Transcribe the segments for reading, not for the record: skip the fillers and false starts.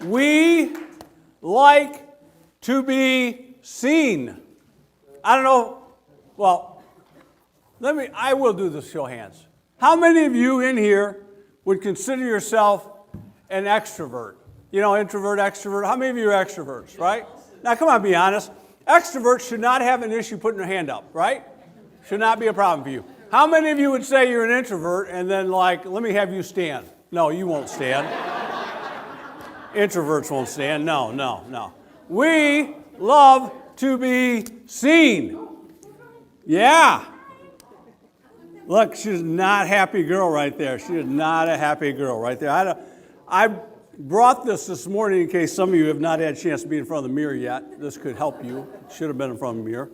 We like to be seen. I don't know, well, I will do this, show of hands. How many of you in here would consider yourself an extrovert? You know, introvert, extrovert. How many of you are extroverts, right? Now, come on, be honest. Extroverts should not have an issue putting their hand up, right? Should not be a problem for you. How many of you would say you're an introvert and then let me have you stand? No, you won't stand. Introverts won't stand. No. We love to be seen. Yeah. Look, she's not a happy girl right there. She is not a happy girl right there. I brought this morning in case some of you have not had a chance to be in front of the mirror yet. This could help you. Should have been in front of the mirror.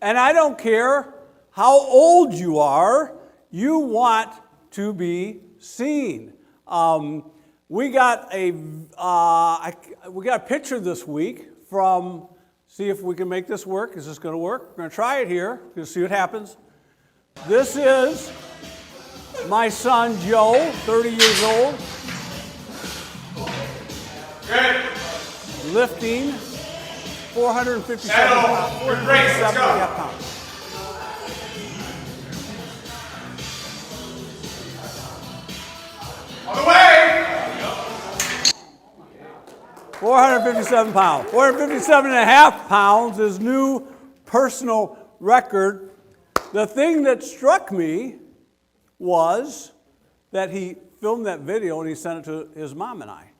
And I don't care how old you are, you want to be seen. We got a picture this week from, see if we can make this work. Is this going to work? We're going to try it here. We're going to see what happens. This is my son Joe, 30 years old. Good. Lifting 457 pounds. On the way! 457 pounds. 457 and a half pounds is new personal record. The thing that struck me was that he filmed that video and he sent it to his mom and I.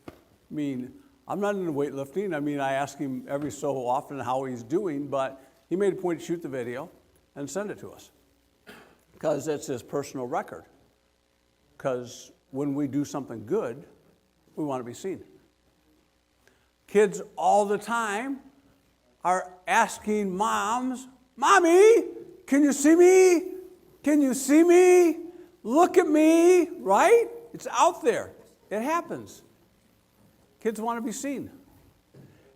I mean, I'm not into weightlifting. I ask him every so often how he's doing, but he made a point to shoot the video and send it to us because it's his personal record. Because when we do something good, we want to be seen. Kids all the time are asking moms, "Mommy, can you see me? Can you see me? Look at me," right? It's out there. It happens. Kids want to be seen.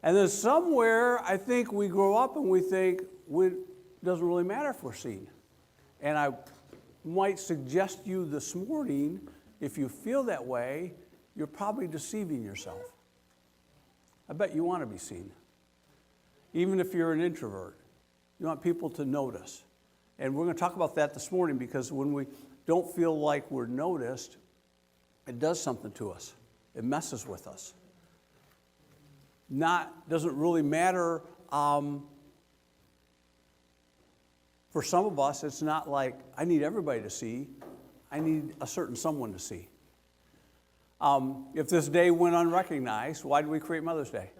And then somewhere, I think we grow up and we think it doesn't really matter if we're seen. And I might suggest you this morning, if you feel that way, you're probably deceiving yourself. I bet you want to be seen. Even if you're an introvert, you want people to notice. And we're going to talk about that this morning because when we don't feel like we're noticed, it does something to us. It messes with us. Doesn't really matter. For some of us, it's not like I need everybody to see. I need a certain someone to see. If this day went unrecognized, why did we create Mother's Day?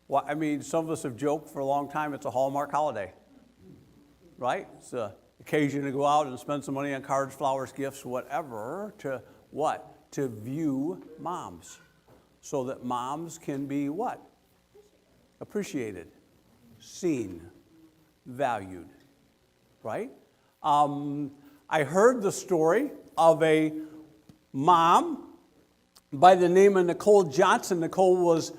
Well, some of us have joked for a long time it's a Hallmark holiday, right? It's an occasion to go out and spend some money on cards, flowers, gifts, whatever, to what? To view moms, so that moms can be what? Appreciated, seen, valued, right? I heard the story of a mom by the name of Nicole Johnson. Nicole was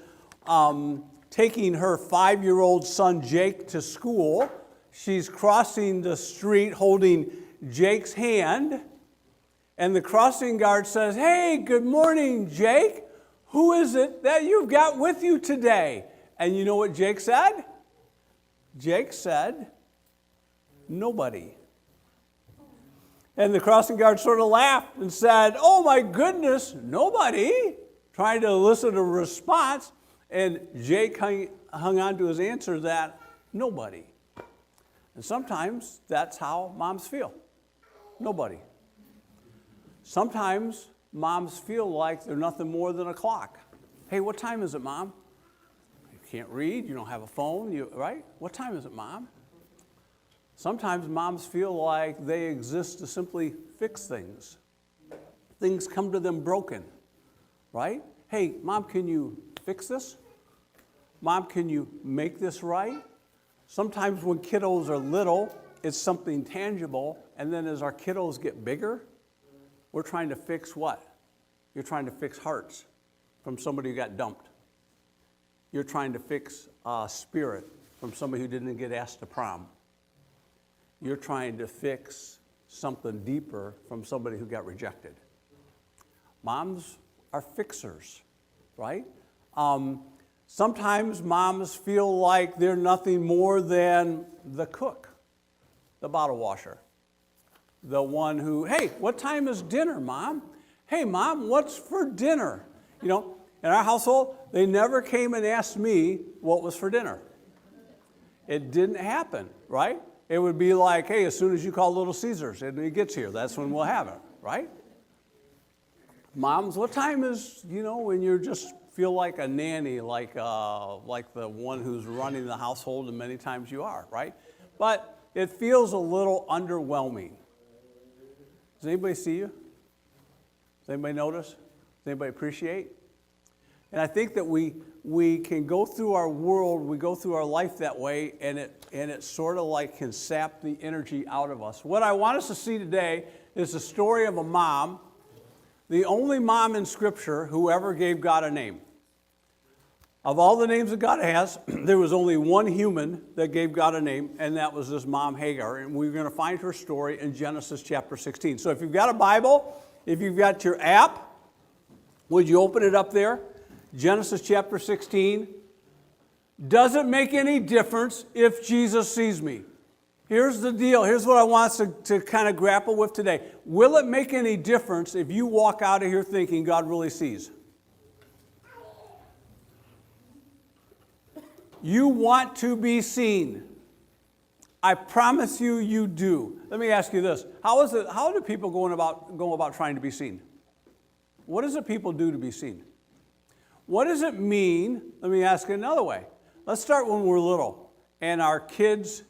taking her 5-year-old son Jake to school. She's crossing the street holding Jake's hand, and the crossing guard says, "Hey, good morning, Jake. Who is it that you've got with you today?" And you know what Jake said? Jake said, "Nobody." And the crossing guard sort of laughed and said, "Oh my goodness, nobody?" Trying to elicit a response. And Jake hung on to his answer that nobody. And sometimes that's how moms feel. Nobody. Sometimes moms feel like they're nothing more than a clock. "Hey, what time is it, Mom?" You can't read, you don't have a phone, right? "What time is it, Mom?" Sometimes moms feel like they exist to simply fix things. Things come to them broken, right? "Hey, Mom, can you fix this? Mom, can you make this right?" Sometimes when kiddos are little, it's something tangible, and then as our kiddos get bigger, we're trying to fix what? You're trying to fix hearts from somebody who got dumped. You're trying to fix a spirit from somebody who didn't get asked to prom. You're trying to fix something deeper from somebody who got rejected. Moms are fixers, right? Sometimes moms feel like they're nothing more than the cook, the bottle washer, the one who, hey, what time is dinner, Mom? Hey, Mom, what's for dinner? You know, in our household, they never came and asked me what was for dinner. It didn't happen, right? It would be like, hey, as soon as you call Little Caesars and it gets here, that's when we'll have it, right? Moms, what time is, when you just feel like a nanny, like the one who's running the household, and many times you are, right? But it feels a little underwhelming. Does anybody see you? Does anybody notice? Does anybody appreciate? And I think that we can go through our world, we go through our life that way, and it sort of like can sap the energy out of us. What I want us to see today is the story of a mom, the only mom in Scripture who ever gave God a name. Of all the names that God has, there was only one human that gave God a name, and that was this mom, Hagar. And we're going to find her story in Genesis chapter 16. So if you've got a Bible, if you've got your app, would you open it up there? Genesis chapter 16. Does it make any difference if Jesus sees me? Here's the deal. Here's what I want us to kind of grapple with today. Will it make any difference if you walk out of here thinking God really sees? You want to be seen. I promise you, you do. Let me ask you this. How do people go about trying to be seen? What does it people do to be seen? What does it mean? Let me ask it another way. Let's start when we're little and our kids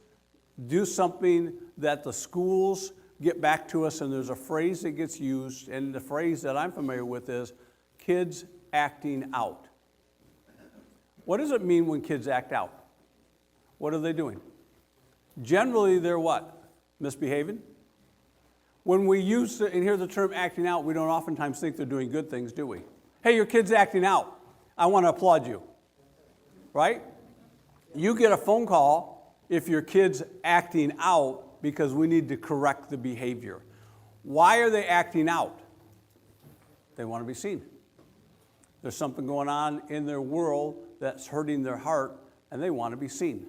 do something that the schools get back to us, and there's a phrase that gets used, and the phrase that I'm familiar with is kids acting out. What does it mean when kids act out? What are they doing? Generally, they're what? Misbehaving? When we use and hear the term acting out, we don't oftentimes think they're doing good things, do we? Hey, your kid's acting out. I want to applaud you. Right? You get a phone call if your kid's acting out because we need to correct the behavior. Why are they acting out? They want to be seen. There's something going on in their world that's hurting their heart, and they want to be seen.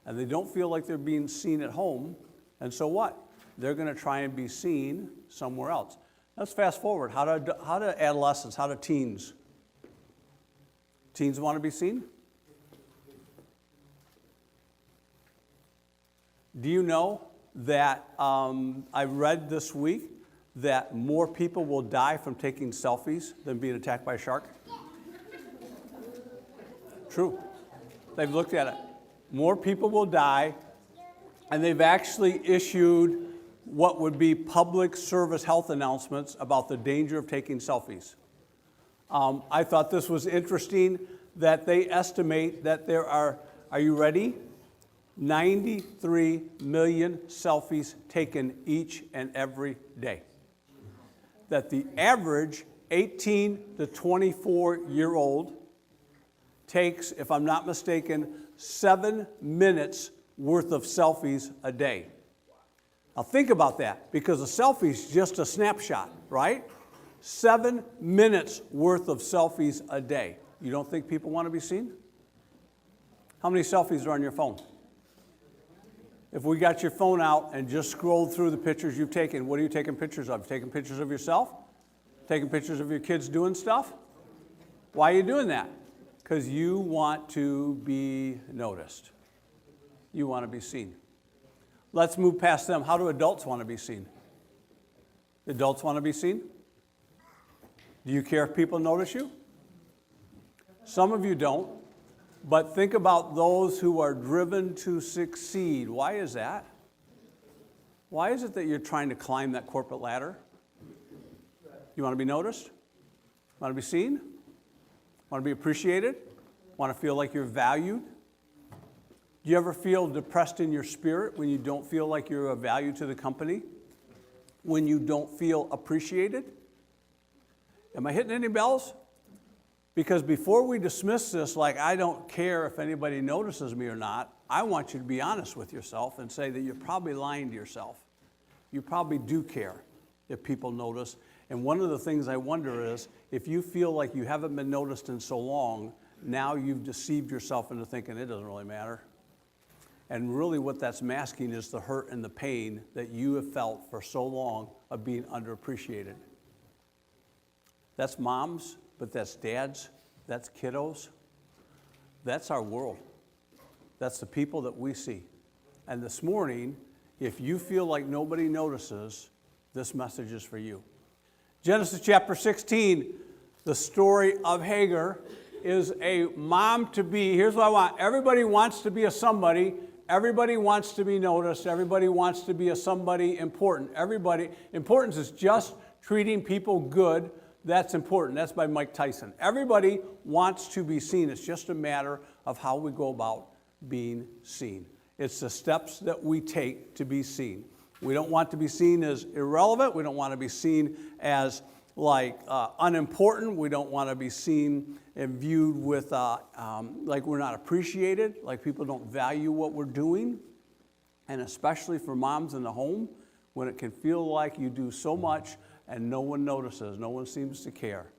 And they don't feel like they're being seen at home, and so what? They're going to try and be seen somewhere else. Let's fast forward. How do adolescents, how do teens? Teens want to be seen? Do you know that I read this week that more people will die from taking selfies than being attacked by a shark? True. They've looked at it. More people will die, and they've actually issued what would be public service health announcements about the danger of taking selfies. I thought this was interesting that they estimate that there are you ready? 93 million selfies taken each and every day. That the average 18 to 24-year-old takes, if I'm not mistaken, 7 minutes worth of selfies a day. Now think about that, because a selfie is just a snapshot, right? 7 minutes worth of selfies a day. You don't think people want to be seen? How many selfies are on your phone? If we got your phone out and just scrolled through the pictures you've taken, what are you taking pictures of? Taking pictures of yourself? Taking pictures of your kids doing stuff? Why are you doing that? Because you want to be noticed. You want to be seen. Let's move past them. How do adults want to be seen? Adults want to be seen? Do you care if people notice you? Some of you don't, but think about those who are driven to succeed. Why is that? Why is it that you're trying to climb that corporate ladder? You want to be noticed? Want to be seen? Want to be appreciated? Want to feel like you're valued? Do you ever feel depressed in your spirit when you don't feel like you're of value to the company? When you don't feel appreciated? Am I hitting any bells? Because before we dismiss this like I don't care if anybody notices me or not, I want you to be honest with yourself and say that you're probably lying to yourself. You probably do care if people notice. And one of the things I wonder is, if you feel like you haven't been noticed in so long, now you've deceived yourself into thinking it doesn't really matter. And really what that's masking is the hurt and the pain that you have felt for so long of being underappreciated. That's moms, but that's dads, that's kiddos. That's our world. That's the people that we see. And this morning, if you feel like nobody notices, this message is for you. Genesis chapter 16, the story of Hagar, is a mom-to-be. Here's what I want. Everybody wants to be a somebody. Everybody wants to be noticed. Everybody wants to be a somebody important. Importance is just treating people good. That's important. That's by Mike Tyson. Everybody wants to be seen. It's just a matter of how we go about being seen. It's the steps that we take to be seen. We don't want to be seen as irrelevant. We don't want to be seen as unimportant. We don't want to be seen and viewed with like we're not appreciated, like people don't value what we're doing. And especially for moms in the home, when it can feel like you do so much and no one notices, no one seems to care.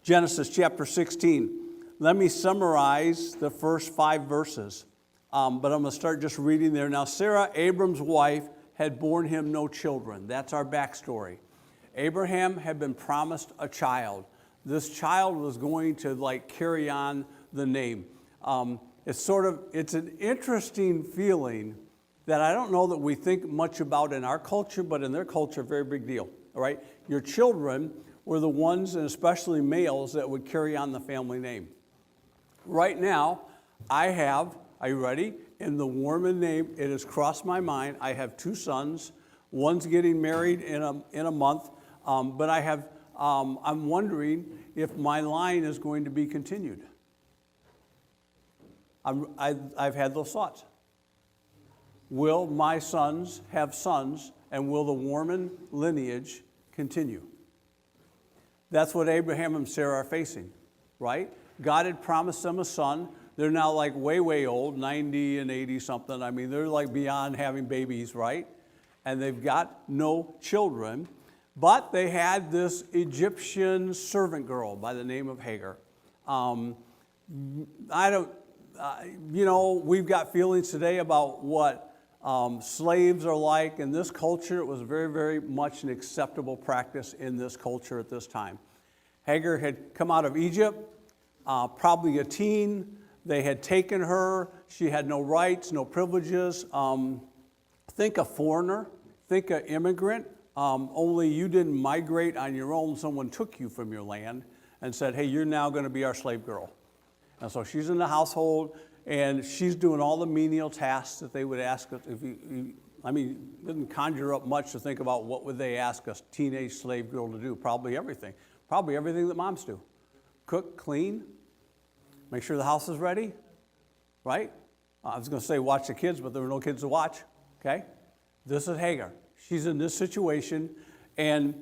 Genesis chapter 16. Let me summarize the first 5 verses, but I'm going to start just reading there. Now, Sarah, Abram's wife, had borne him no children. That's our backstory. Abraham had been promised a child. This child was going to carry on the name. It's an interesting feeling that I don't know that we think much about in our culture, but in their culture, a very big deal. All right, your children were the ones, and especially males, that would carry on the family name. Right now, I have, are you ready? In the Warman name, it has crossed my mind. I have 2 sons. One's getting married in a month, but I'm wondering if my line is going to be continued. I've had those thoughts. Will my sons have sons, and will the Warman lineage continue? That's what Abraham and Sarah are facing, right? God had promised them a son. They're now way, way old, 90 and 80 something. I mean, they're beyond having babies, right? And they've got no children. But they had this Egyptian servant girl by the name of Hagar. We've got feelings today about what slaves are like. In this culture, it was very, very much an acceptable practice in this culture at this time. Hagar had come out of Egypt, probably a teen. They had taken her. She had no rights, no privileges. Think a foreigner, think an immigrant, only you didn't migrate on your own. Someone took you from your land and said, hey, you're now going to be our slave girl. And so she's in the household, and she's doing all the menial tasks that they would ask us. It didn't conjure up much to think about what would they ask a teenage slave girl to do. Probably everything that moms do. Cook, clean, make sure the house is ready, right? I was going to say watch the kids, but there were no kids to watch, okay? This is Hagar. She's in this situation, and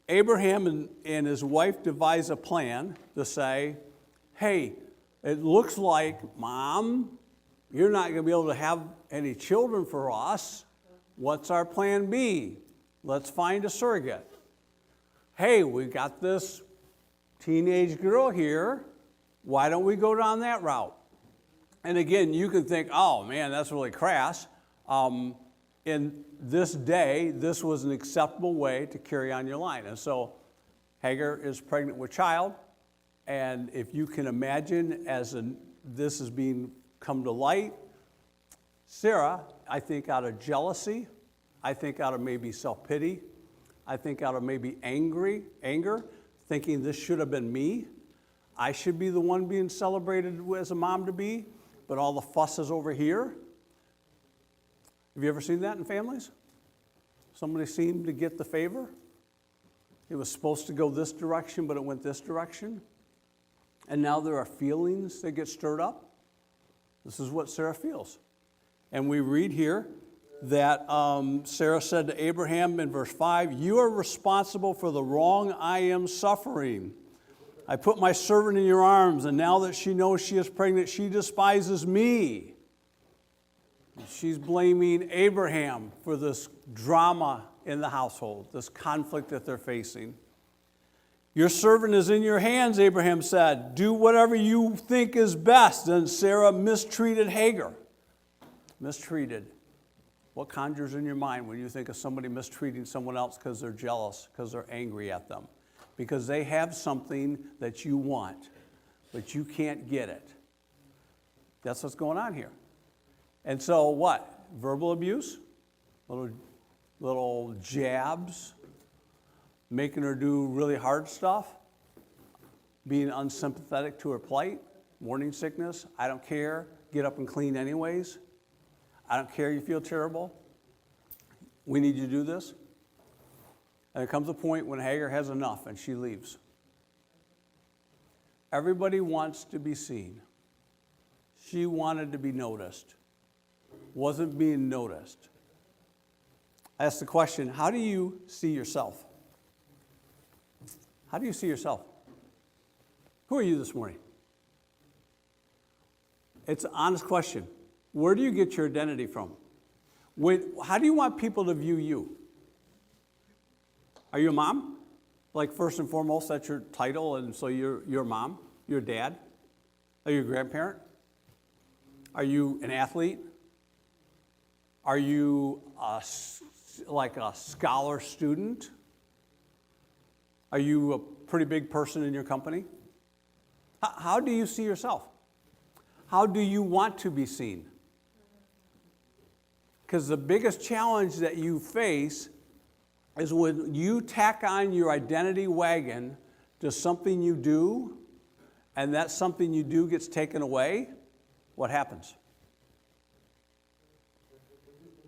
Abraham and his wife devise a plan to say, hey, it looks like, Mom, you're not going to be able to have any children for us. What's our plan B? Let's find a surrogate. Hey, we got this teenage girl here. Why don't we go down that route? And again, you can think, oh man, that's really crass. In this day, this was an acceptable way to carry on your line. And so Hagar is pregnant with child. And if you can imagine this is being come to light, Sarah, I think out of jealousy, I think out of maybe self-pity, I think out of maybe anger, thinking this should have been me. I should be the one being celebrated as a mom-to-be, but all the fuss is over here. Have you ever seen that in families? Somebody seemed to get the favor. It was supposed to go this direction, but it went this direction. And now there are feelings that get stirred up. This is what Sarah feels. And we read here that Sarah said to Abraham in verse 5, you are responsible for the wrong I am suffering. I put my servant in your arms, and now that she knows she is pregnant, she despises me. She's blaming Abraham for this drama in the household, this conflict that they're facing. Your servant is in your hands, Abraham said. Do whatever you think is best. And Sarah mistreated Hagar. Mistreated. What conjures in your mind when you think of somebody mistreating someone else because they're jealous, because they're angry at them? Because they have something that you want, but you can't get it. That's what's going on here. And so what? Verbal abuse? Little jabs? Making her do really hard stuff? Being unsympathetic to her plight? Morning sickness? I don't care. Get up and clean anyways. I don't care you feel terrible. We need you to do this. And there comes a point when Hagar has enough and she leaves. Everybody wants to be seen. She wanted to be noticed. Wasn't being noticed. I asked the question, how do you see yourself? How do you see yourself? Who are you this morning? It's an honest question. Where do you get your identity from? How do you want people to view you? Are you a mom? Like first and foremost, that's your title, and so you're a mom, you're a dad. Are you a grandparent? Are you an athlete? Are you like a scholar student? Are you a pretty big person in your company? How do you see yourself? How do you want to be seen? Because the biggest challenge that you face is when you tack on your identity wagon to something you do, and that something you do gets taken away, what happens?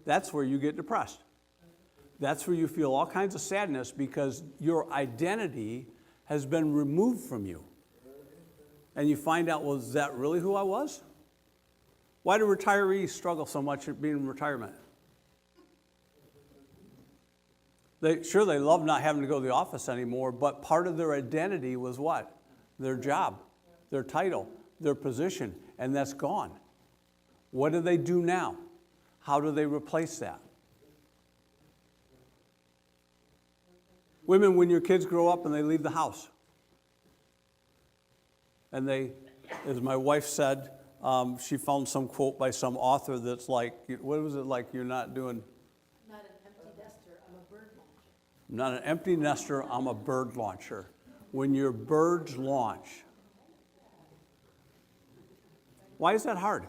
That's where you get depressed. That's where you feel all kinds of sadness because your identity has been removed from you. And you find out, well, is that really who I was? Why do retirees struggle so much at being in retirement? They love not having to go to the office anymore, but part of their identity was what? Their job, their title, their position, and that's gone. What do they do now? How do they replace that? Women, when your kids grow up and they leave the house, and they, as my wife said, she found some quote by some author that's like, what was it like? You're not doing? Not an empty nester, I'm a bird launcher. Not an empty nester, I'm a bird launcher. When your birds launch. Why is that hard?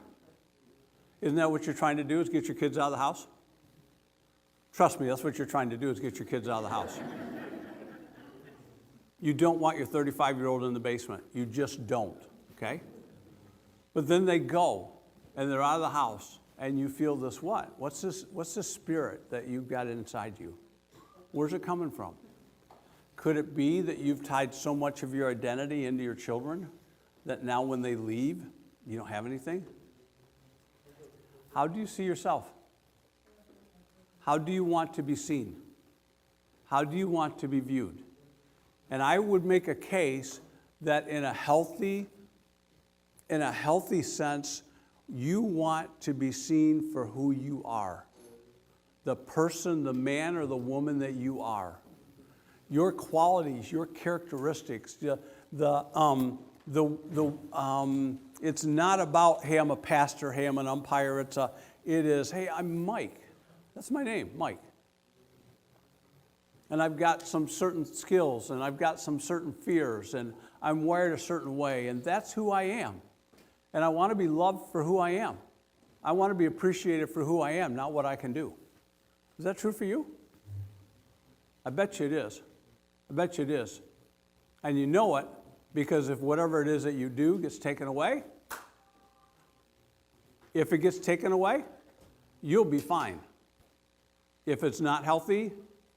Isn't that what you're trying to do, is get your kids out of the house? Trust me, that's what you're trying to do, is get your kids out of the house. You don't want your 35-year-old in the basement. You just don't, okay? But then they go, and they're out of the house, and you feel this what? What's this spirit that you've got inside you? Where's it coming from? Could it be that you've tied so much of your identity into your children that now when they leave, you don't have anything? How do you see yourself? How do you want to be seen? How do you want to be viewed? And I would make a case that in a healthy sense, you want to be seen for who you are. The person, the man or the woman that you are. Your qualities, your characteristics, it's not about, hey, I'm a pastor, hey, I'm an umpire. It is, hey, I'm Mike. That's my name, Mike. And I've got some certain skills, and I've got some certain fears, and I'm wired a certain way, and that's who I am. And I want to be loved for who I am. I want to be appreciated for who I am, not what I can do. Is that true for you? I bet you it is. I bet you it is. And you know it, because if whatever it is that you do gets taken away, if it gets taken away, you'll be fine. If it's not healthy,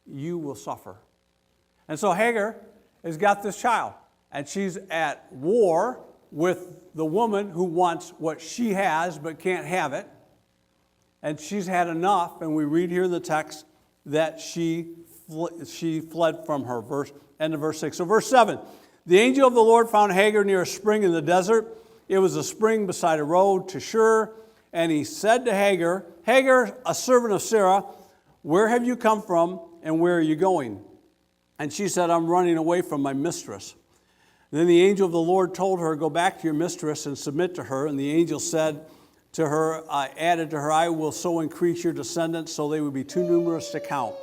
you will suffer. And so Hagar has got this child, and she's at war with the woman who wants what she has but can't have it. And she's had enough, and we read here in the text that she fled from her. End of verse 6. So verse 7, the angel of the Lord found Hagar near a spring in the desert. It was a spring beside a road to Shur, And he said to Hagar, Hagar, a servant of Sarah, where have you come from and where are you going? And she said, I'm running away from my mistress. Then the angel of the Lord told her, go back to your mistress and submit to her. And the angel said to her, added to her, I will so increase your descendants so they will be too numerous to count.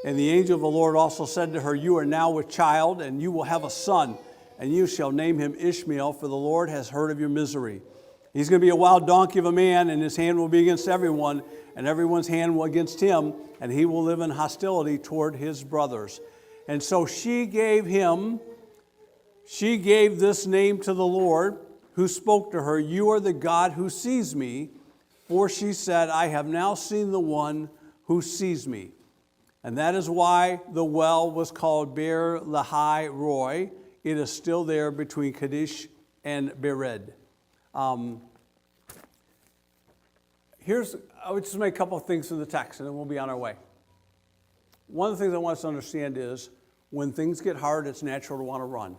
And the angel of the Lord also said to her, you are now with child, and you will have a son, and you shall name him Ishmael, for the Lord has heard of your misery. He's going to be a wild donkey of a man, and his hand will be against everyone, and everyone's hand will against him, and he will live in hostility toward his brothers. And so she gave this name to the Lord, who spoke to her, you are the God who sees me. For she said, I have now seen the one who sees me. And that is why the well was called Beer Lahai Roy. It is still there between Kadesh and Bered. I would just make a couple of things from the text, and then we'll be on our way. One of the things I want us to understand is when things get hard, it's natural to want to run.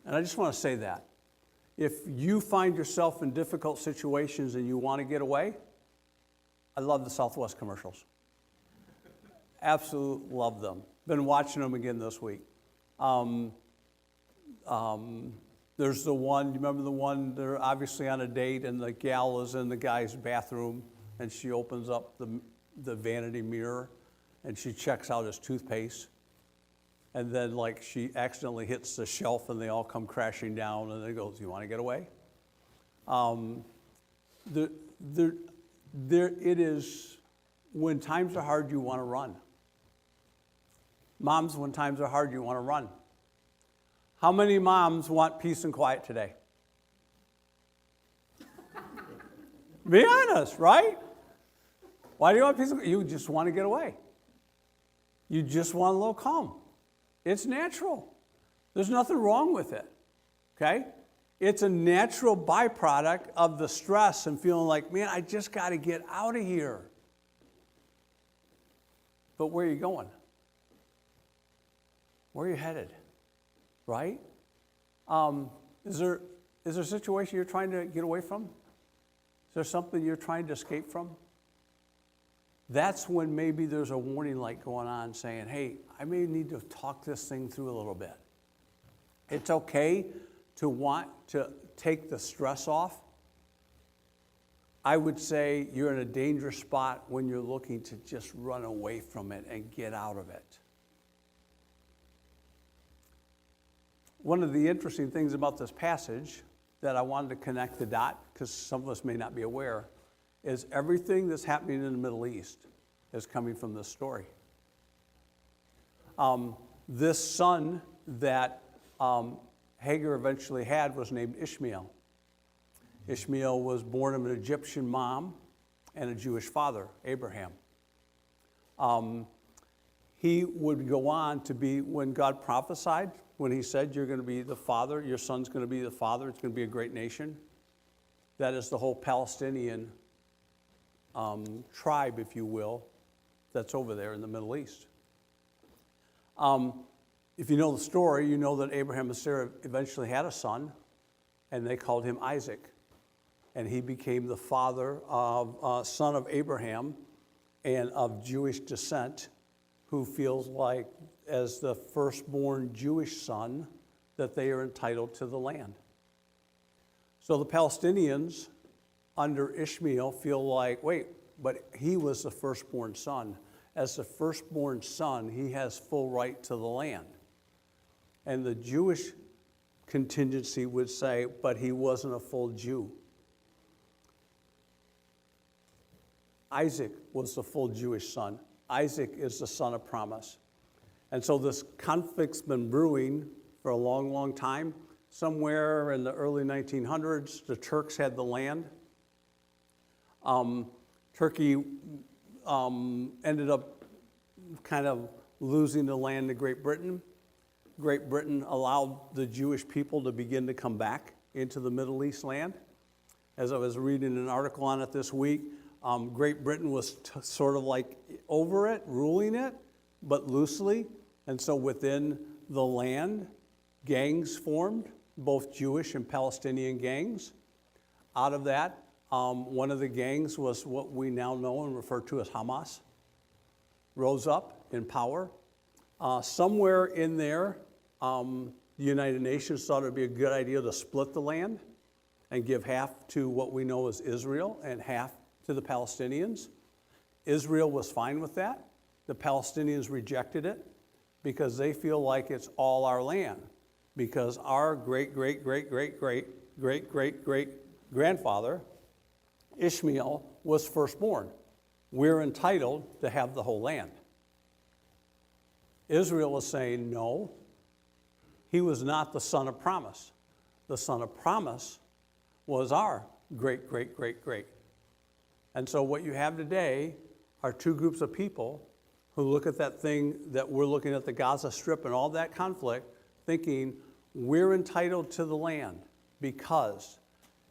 And I just want to say that. If you find yourself in difficult situations and you want to get away, I love the Southwest commercials. Absolutely love them. Been watching them again this week. There's the one, you remember the one, they're obviously on a date and the gal is in the guy's bathroom and she opens up the vanity mirror and she checks out his toothpaste. And then like she accidentally hits the shelf and they all come crashing down and they go, do you want to get away? It is, when times are hard, you want to run. Moms, when times are hard, you want to run. How many moms want peace and quiet today? Be honest, right? Why do you want peace and quiet? You just want to get away. You just want a little calm. It's natural. There's nothing wrong with it, okay? It's a natural byproduct of the stress and feeling like, man, I just got to get out of here. But where are you going? Where are you headed? Right? Is there a situation you're trying to get away from? Is there something you're trying to escape from? That's when maybe there's a warning light going on saying, hey, I may need to talk this thing through a little bit. It's okay to want to take the stress off. I would say you're in a dangerous spot when you're looking to just run away from it and get out of it. One of the interesting things about this passage that I wanted to connect the dot, because some of us may not be aware, is everything that's happening in the Middle East is coming from this story. This son that Hagar eventually had was named Ishmael. Ishmael was born of an Egyptian mom and a Jewish father, Abraham. He would go on to be, when God prophesied, when he said, you're going to be the father, your son's going to be the father, it's going to be a great nation. That is the whole Palestinian tribe, if you will, that's over there in the Middle East. If you know the story, you know that Abraham and Sarah eventually had a son, and they called him Isaac. And he became the father of son of Abraham and of Jewish descent, who feels like, as the firstborn Jewish son, that they are entitled to the land. So the Palestinians under Ishmael feel like, wait, but he was the firstborn son. As the firstborn son, he has full right to the land. And the Jewish contingency would say, but he wasn't a full Jew. Isaac was the full Jewish son. Isaac is the son of promise. And so this conflict's been brewing for a long, long time. Somewhere in the early 1900s, the Turks had the land. Turkey ended up kind of losing the land to Great Britain. Great Britain allowed the Jewish people to begin to come back into the Middle East land. As I was reading an article on it this week, Great Britain was sort of like over it, ruling it, but loosely. And so within the land, gangs formed, both Jewish and Palestinian gangs. Out of that, One of the gangs was what we now know and refer to as Hamas, rose up in power. Somewhere in there, the United Nations thought it would be a good idea to split the land and give half to what we know as Israel and half to the Palestinians. Israel was fine with that. The Palestinians rejected it because they feel like it's all our land, because our great-great-great-great-great-great-great-grandfather, Ishmael, was firstborn. We're entitled to have the whole land. Israel was saying, no, he was not the son of promise. The son of promise was our great-great-great-great. And so what you have today are two groups of people who look at that thing that we're looking at, the Gaza Strip and all that conflict, thinking we're entitled to the land because,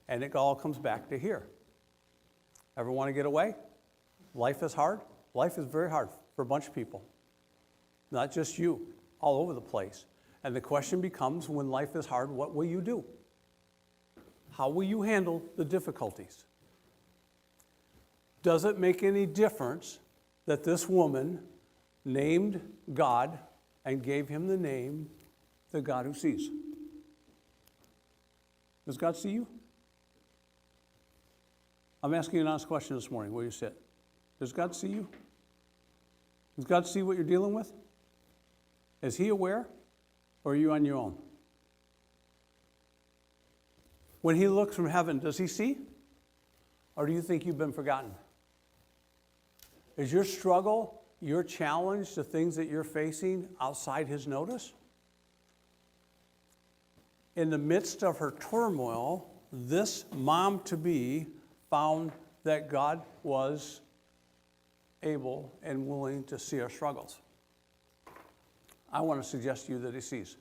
and it all comes back to here. Ever want to get away? Life is hard. Life is very hard for a bunch of people. Not just you, all over the place. And the question becomes, when life is hard, what will you do? How will you handle the difficulties? Does it make any difference that this woman named God and gave him the name, the God who sees? Does God see you? I'm asking you an honest question this morning, where you sit. Does God see you? Does God see what you're dealing with? Is he aware, or are you on your own? When he looks from heaven, does he see? Or do you think you've been forgotten? Is your struggle, your challenge, the things that you're facing outside his notice? In the midst of her turmoil, this mom-to-be found that God was able and willing to see our struggles. I want to suggest to you that he sees.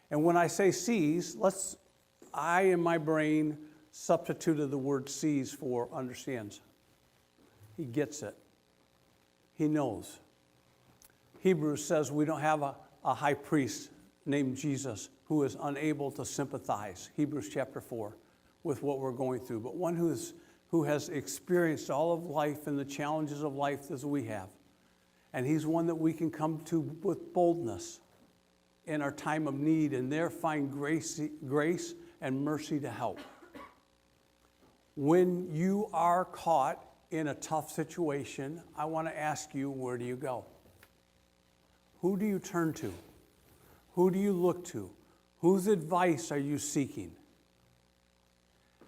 And when I say sees, I in my brain substituted the word sees for understands. He gets it. He knows. Hebrews says we don't have a high priest named Jesus who is unable to sympathize, Hebrews chapter 4, with what we're going through, but one who has experienced all of life and the challenges of life as we have. And he's one that we can come to with boldness in our time of need and there find grace and mercy to help. When you are caught in a tough situation, I want to ask you, where do you go? Who do you turn to? Who do you look to? Whose advice are you seeking?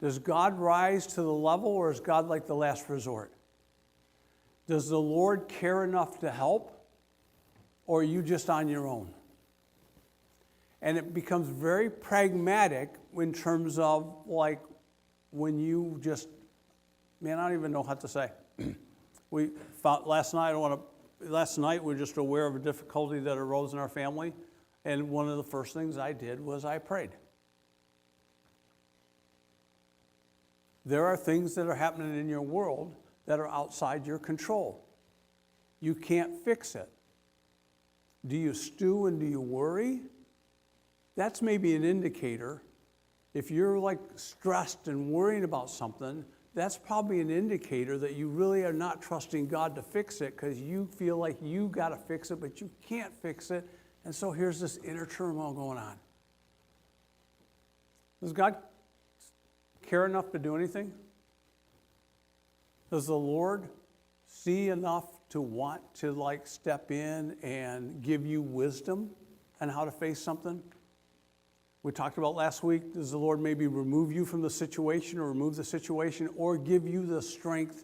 Does God rise to the level, or is God like the last resort? Does the Lord care enough to help, or are you just on your own? And it becomes very pragmatic in terms of like when you just, man, I don't even know what to say. We found last night we're just aware of a difficulty that arose in our family, and one of the first things I did was I prayed. There are things that are happening in your world that are outside your control. You can't fix it. Do you stew and do you worry? That's maybe an indicator. If you're like stressed and worrying about something, that's probably an indicator that you really are not trusting God to fix it, because you feel like you got to fix it, but you can't fix it. And so here's this inner turmoil going on. Does God care enough to do anything? Does the Lord see enough to want to like step in and give you wisdom on how to face something? We talked about last week, does the Lord maybe remove you from the situation or remove the situation or give you the strength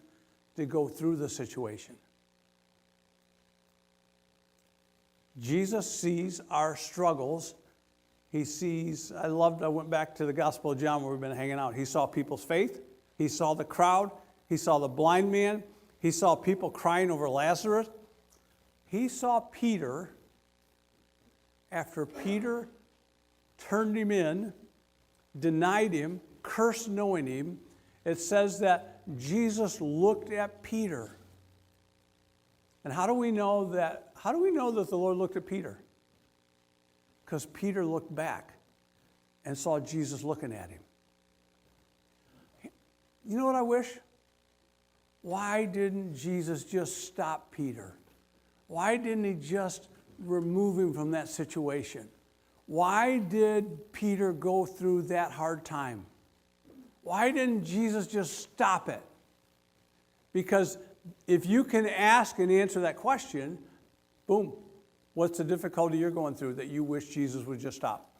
to go through the situation? Jesus sees our struggles. He sees, I went back to the Gospel of John where we've been hanging out. He saw people's faith. He saw the crowd. He saw the blind man. He saw people crying over Lazarus. He saw Peter after Peter turned him in, denied him, cursed knowing him. It says that Jesus looked at Peter. And how do we know that the Lord looked at Peter? Because Peter looked back and saw Jesus looking at him. You know what I wish? Why didn't Jesus just stop Peter? Why didn't he just remove him from that situation? Why did Peter go through that hard time? Why didn't Jesus just stop it? Because if you can ask and answer that question, boom, what's the difficulty you're going through that you wish Jesus would just stop?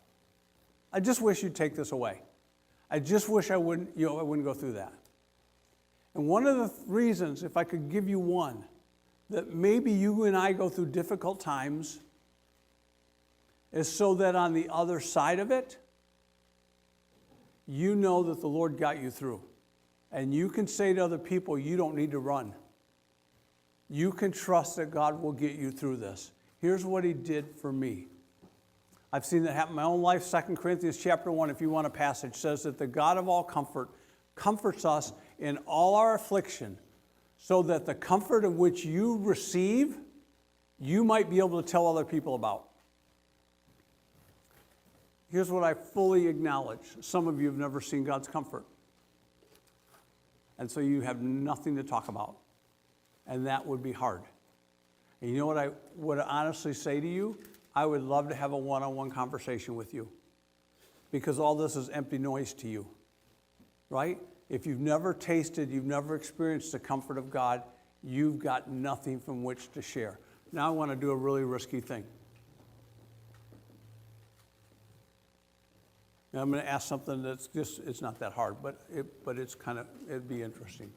I just wish you'd take this away. I just wish I wouldn't go through that. And one of the reasons, if I could give you one, that maybe you and I go through difficult times is so that on the other side of it, you know that the Lord got you through. And you can say to other people, you don't need to run. You can trust that God will get you through this. Here's what he did for me. I've seen that happen in my own life. 2 Corinthians chapter 1, if you want a passage, says that the God of all comfort comforts us in all our affliction, so that the comfort of which you receive, you might be able to tell other people about. Here's what I fully acknowledge. Some of you have never seen God's comfort. And so you have nothing to talk about. And that would be hard. And you know what I would honestly say to you? I would love to have a one-on-one conversation with you. Because all this is empty noise to you. Right? If you've never tasted, you've never experienced the comfort of God, you've got nothing from which to share. Now I want to do a really risky thing. Now I'm going to ask something that's just, it's not that hard, but it's it'd be interesting.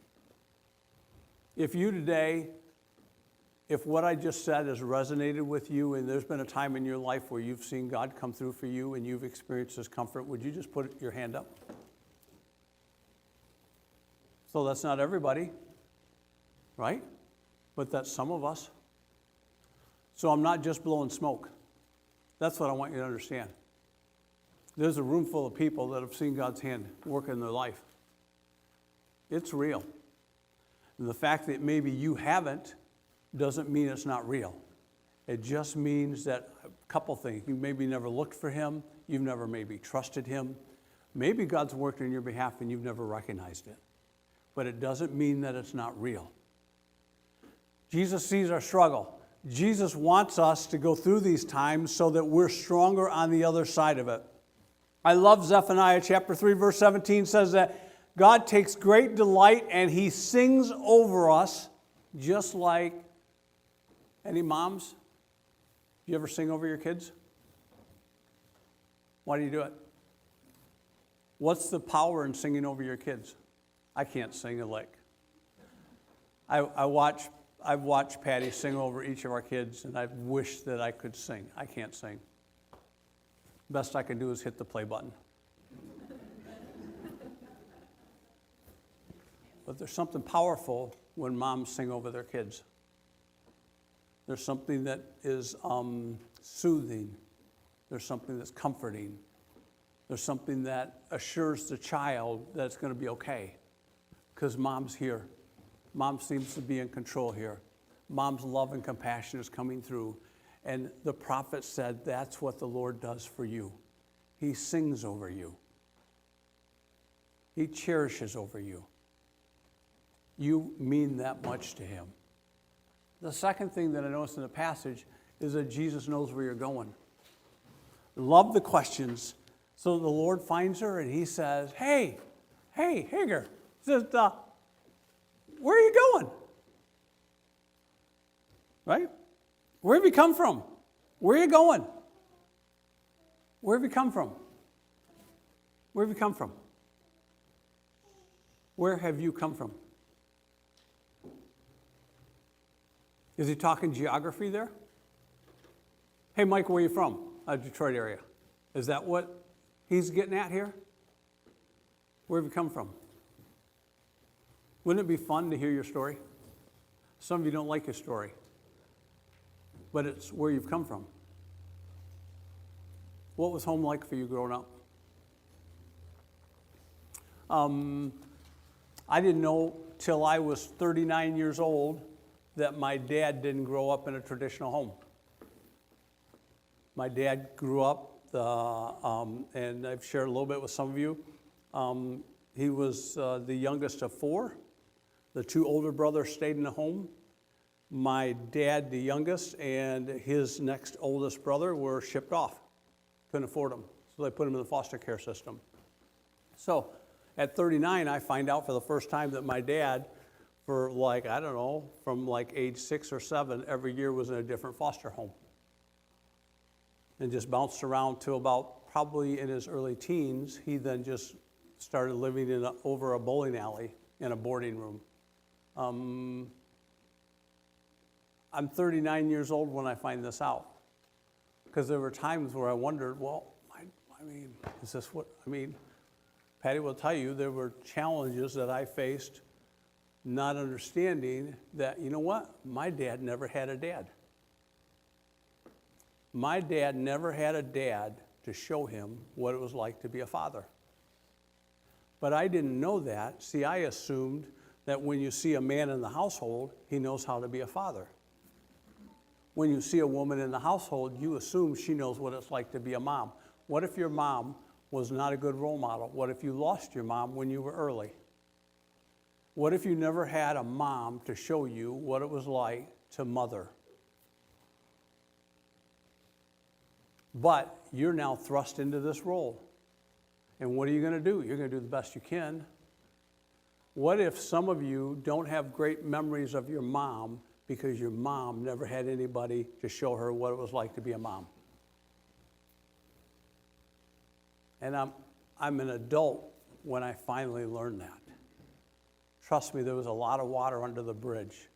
If you today, if what I just said has resonated with you and there's been a time in your life where you've seen God come through for you and you've experienced His comfort, would you just put your hand up? So that's not everybody, right? But that's some of us. So I'm not just blowing smoke. That's what I want you to understand. There's a room full of people that have seen God's hand work in their life. It's real. And the fact that maybe you haven't doesn't mean it's not real. It just means that a couple things. You maybe never looked for Him. You've never maybe trusted Him. Maybe God's worked on your behalf and you've never recognized it. But it doesn't mean that it's not real. Jesus sees our struggle. Jesus wants us to go through these times so that we're stronger on the other side of it. I love Zephaniah chapter 3, verse 17 says that God takes great delight and He sings over us, just like any moms. You ever sing over your kids? Why do you do it? What's the power in singing over your kids? I can't sing a lick. I've watched Patty sing over each of our kids, and I wish that I could sing. I can't sing. Best I can do is hit the play button. But there's something powerful when moms sing over their kids. There's something that is soothing. There's something that's comforting. There's something that assures the child that it's going to be okay. Because Mom's here. Mom seems to be in control here. Mom's love and compassion is coming through. And the prophet said that's what the Lord does for you. He sings over you. He cherishes over you. You mean that much to Him. The second thing that I noticed in the passage is that Jesus knows where you're going. Love the questions. So the Lord finds her and He says, hey, Hagar. He says, where are you going? Right? Where have you come from? Where are you going? Where have you come from? Where have you come from? Where have you come from? Is he talking geography there? Hey, Mike, where are you from? Detroit area. Is that what he's getting at here? Where have you come from? Wouldn't it be fun to hear your story? Some of you don't like your story, but it's where you've come from. What was home like for you growing up? I didn't know till I was 39 years old that my dad didn't grow up in a traditional home. My dad grew up, and I've shared a little bit with some of you, He was the youngest of four. The two older brothers stayed in the home. My dad, the youngest, and his next oldest brother were shipped off. Couldn't afford them, so they put him in the foster care system. So at 39, I find out for the first time that my dad, for like, I don't know, from like age 6 or 7, every year was in a different foster home. And just bounced around to about probably in his early teens. He then just started living over a bowling alley in a boarding room. I'm 39 years old when I find this out. Because there were times where I wondered, well, is this what, Patty will tell you there were challenges that I faced not understanding that, you know what, my dad never had a dad. My dad never had a dad to show him what it was like to be a father. But I didn't know that. See, I assumed that when you see a man in the household, he knows how to be a father. When you see a woman in the household, you assume she knows what it's like to be a mom. What if your mom was not a good role model? What if you lost your mom when you were early? What if you never had a mom to show you what it was like to mother? But you're now thrust into this role. And what are you going to do? You're going to do the best you can. What if some of you don't have great memories of your mom because your mom never had anybody to show her what it was like to be a mom? And I'm an adult when I finally learned that. Trust me, there was a lot of water under the bridge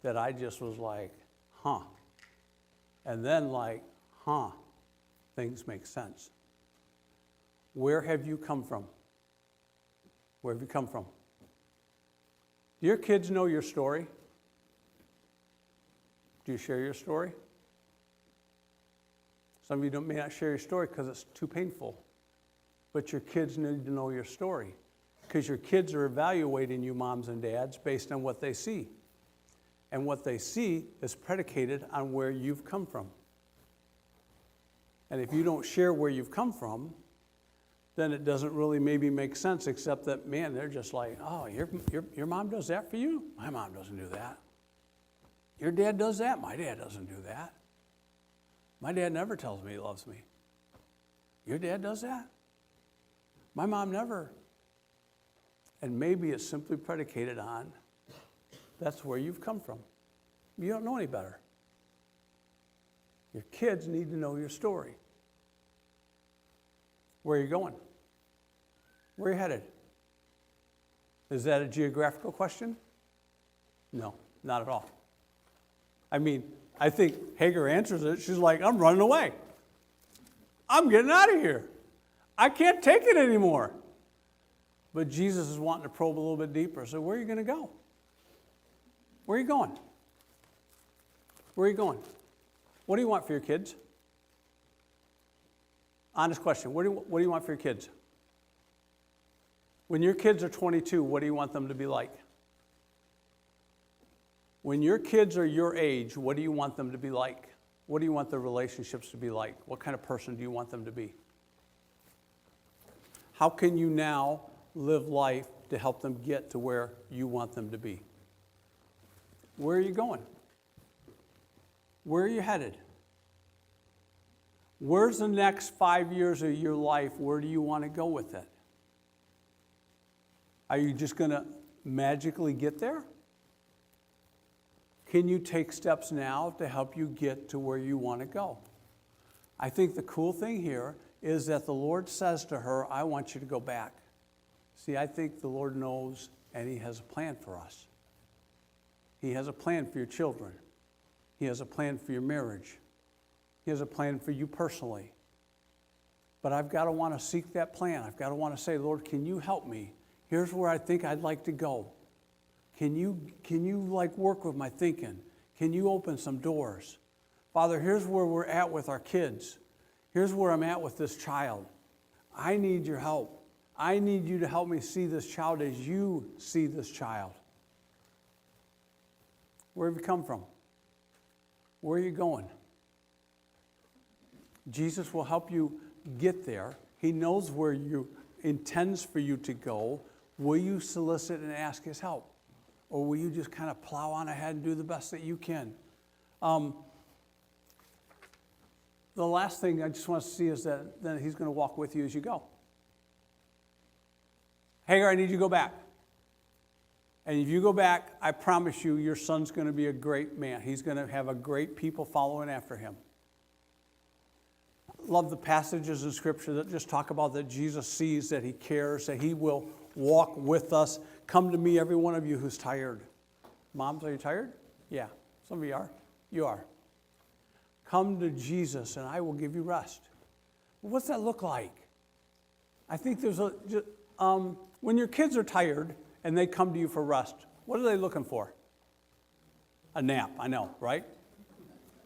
that I just was like, huh. And then like, huh, things make sense. Where have you come from? Where have you come from? Do your kids know your story? Do you share your story? Some of you may not share your story because it's too painful. But your kids need to know your story because your kids are evaluating you, moms and dads, based on what they see. And what they see is predicated on where you've come from. And if you don't share where you've come from, then it doesn't really maybe make sense, except that, man, they're just like, oh, your mom does that for you? My mom doesn't do that. Your dad does that? My dad doesn't do that. My dad never tells me he loves me. Your dad does that? My mom never. And maybe it's simply predicated on that's where you've come from. You don't know any better. Your kids need to know your story. Where are you going? Where are you headed? Is that a geographical question? No, not at all. I think Hagar answers it. She's like, I'm running away. I'm getting out of here. I can't take it anymore. But Jesus is wanting to probe a little bit deeper. So where are you going to go? Where are you going? Where are you going? What do you want for your kids? Honest question. What do you want for your kids? When your kids are 22, what do you want them to be like? When your kids are your age, what do you want them to be like? What do you want their relationships to be like? What kind of person do you want them to be? How can you now live life to help them get to where you want them to be? Where are you going? Where are you headed? Where's the next 5 years of your life? Where do you want to go with it? Are you just going to magically get there? Can you take steps now to help you get to where you want to go? I think the cool thing here is that the Lord says to her, I want you to go back. See, I think the Lord knows and He has a plan for us. He has a plan for your children. He has a plan for your marriage. He has a plan for you personally. But I've got to want to seek that plan. I've got to want to say, Lord, can you help me? Here's where I think I'd like to go. Can you work with my thinking? Can you open some doors? Father, here's where we're at with our kids. Here's where I'm at with this child. I need your help. I need you to help me see this child as you see this child. Where have you come from? Where are you going? Jesus will help you get there. He knows where He intends for you to go. will you solicit and ask his help? Or will you just kind of plow on ahead and do the best that you can? The last thing I just want to see is that he's going to walk with you as you go. Hagar, I need you to go back. And if you go back, I promise you, your son's going to be a great man. He's going to have a great people following after him. Love the passages in Scripture that just talk about that Jesus sees, that he cares, that he will walk with us. Come to me, every one of you who's tired. Moms, are you tired? Yeah, some of you are. You are. Come to Jesus and I will give you rest. What's that look like? I think there's when your kids are tired and they come to you for rest, what are they looking for? A nap, I know, right?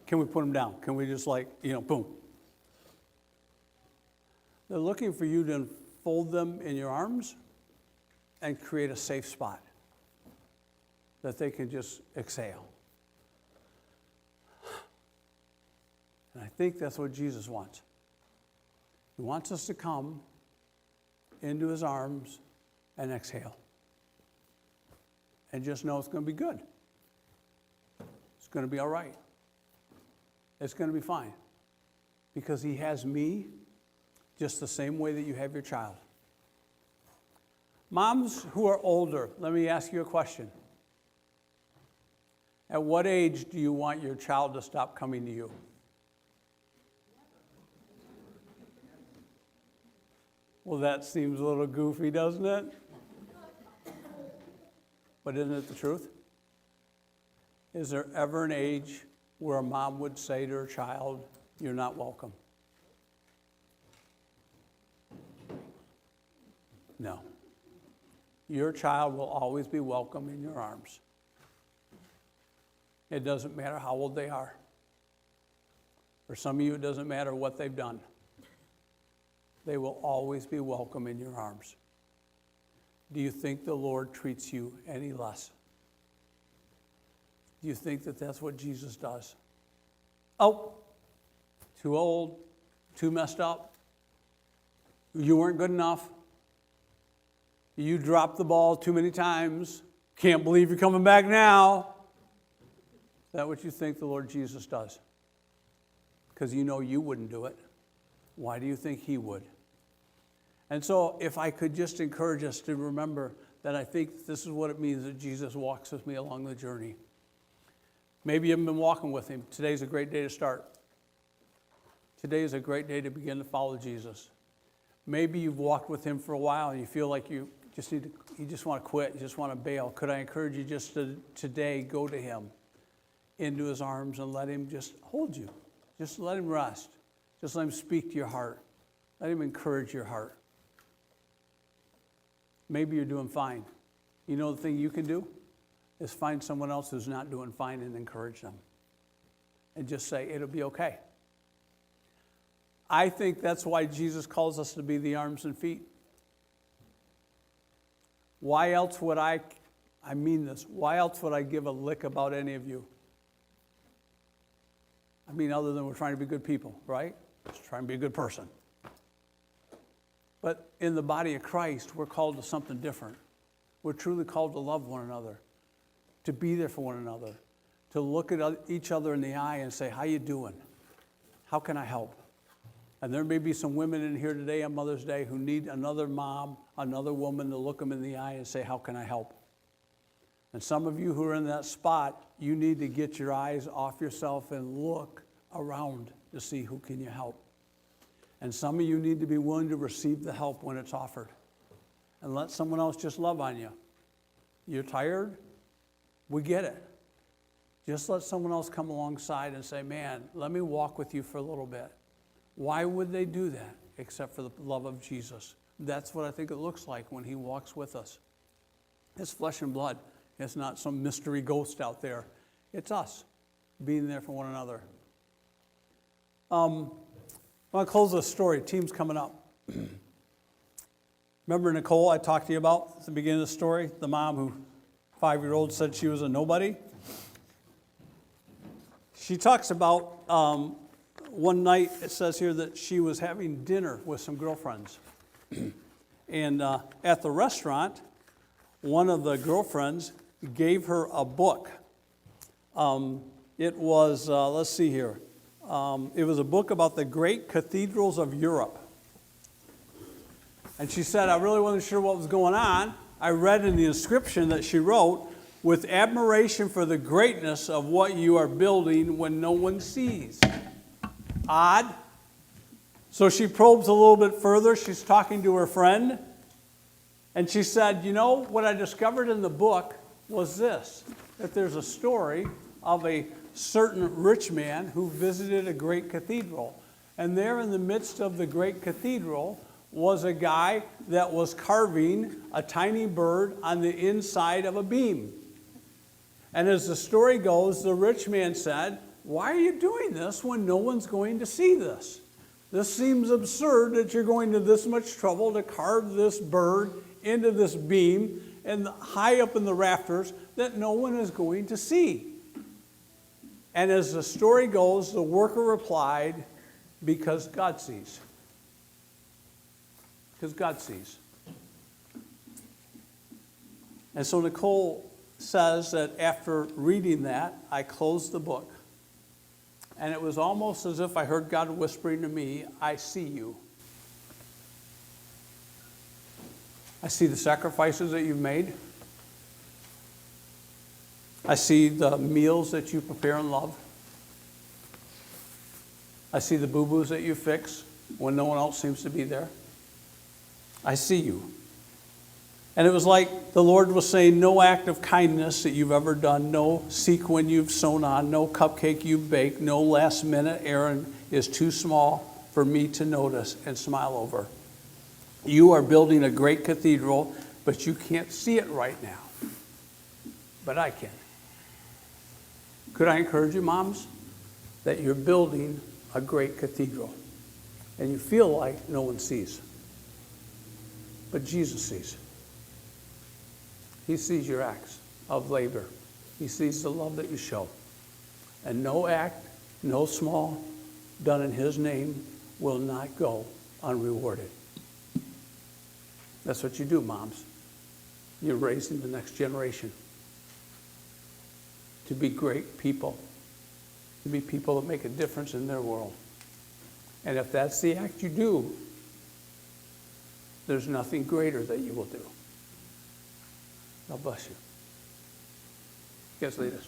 Can we put them down? Can we just boom? They're looking for you to enfold them in your arms and create a safe spot that they can just exhale. And I think that's what Jesus wants. He wants us to come into his arms and exhale. And just know it's going to be good. It's going to be all right. It's going to be fine. Because he has me just the same way that you have your child. Moms who are older, let me ask you a question. At what age do you want your child to stop coming to you? Well, that seems a little goofy, doesn't it? But isn't it the truth? Is there ever an age where a mom would say to her child, "You're not welcome"? No. Your child will always be welcome in your arms. It doesn't matter how old they are. For some of you, it doesn't matter what they've done. They will always be welcome in your arms. Do you think the Lord treats you any less? Do you think that that's what Jesus does? Oh, too old, too messed up. You weren't good enough. You dropped the ball too many times. Can't believe you're coming back now. Is that what you think the Lord Jesus does? Because you know you wouldn't do it. Why do you think he would? And so if I could just encourage us to remember that I think this is what it means that Jesus walks with me along the journey. Maybe you haven't been walking with him. Today's a great day to start. Today is a great day to begin to follow Jesus. Maybe you've walked with him for a while and you feel like you just want to quit, you just want to bail. Could I encourage you just to today go to him, into his arms, and let him just hold you. Just let him rest. Just let him speak to your heart. Let him encourage your heart. Maybe you're doing fine. You know the thing you can do is find someone else who's not doing fine and encourage them. And just say, it'll be okay. I think that's why Jesus calls us to be the arms and feet. Why else would I mean this, why else would I give a lick about any of you? I mean, other than we're trying to be good people, right? Just trying to be a good person. But in the body of Christ, we're called to something different. We're truly called to love one another, to be there for one another, to look at each other in the eye and say, how you doing? How can I help? And there may be some women in here today on Mother's Day who need another mom, another woman to look them in the eye and say, how can I help? And some of you who are in that spot, you need to get your eyes off yourself and look around to see who can you help. And some of you need to be willing to receive the help when it's offered. And let someone else just love on you. You're tired? We get it. Just let someone else come alongside and say, man, let me walk with you for a little bit. Why would they do that except for the love of Jesus? That's what I think it looks like when he walks with us. It's flesh and blood. It's not some mystery ghost out there. It's us being there for one another. I want to close this story. Team's coming up. Remember Nicole I talked to you about at the beginning of the story? The mom who, 5-year-old, said she was a nobody? She talks about one night, it says here that she was having dinner with some girlfriends. And at the restaurant, one of the girlfriends gave her a book. It was, let's see here, it was a book about the great cathedrals of Europe. And she said, I really wasn't sure what was going on. I read in the inscription that she wrote, with admiration for the greatness of what you are building when no one sees. Odd. So she probes a little bit further. She's talking to her friend. And she said, you know, what I discovered in the book was this, that there's a story of a certain rich man who visited a great cathedral. And there in the midst of the great cathedral was a guy that was carving a tiny bird on the inside of a beam. And as the story goes, the rich man said, why are you doing this when no one's going to see this? This seems absurd that you're going to this much trouble to carve this bird into this beam and high up in the rafters that no one is going to see. And as the story goes, the worker replied, because God sees. Because God sees. And so Nicole says that after reading that, I closed the book. And it was almost as if I heard God whispering to me, I see you. I see the sacrifices that you've made. I see the meals that you prepare and love. I see the boo-boos that you fix when no one else seems to be there. I see you. And it was like the Lord was saying, no act of kindness that you've ever done, no sequin you've sewn on, no cupcake you've baked, no last-minute errand is too small for me to notice and smile over. You are building a great cathedral, but you can't see it right now. But I can. Could I encourage you, moms, that you're building a great cathedral, and you feel like no one sees, but Jesus sees. He sees your acts of labor. He sees the love that you show. And no act, no small, done in His name will not go unrewarded. That's what you do, moms. You're raising the next generation to be great people, to be people that make a difference in their world. And if that's the act you do, there's nothing greater that you will do. God bless you. You guys lead us.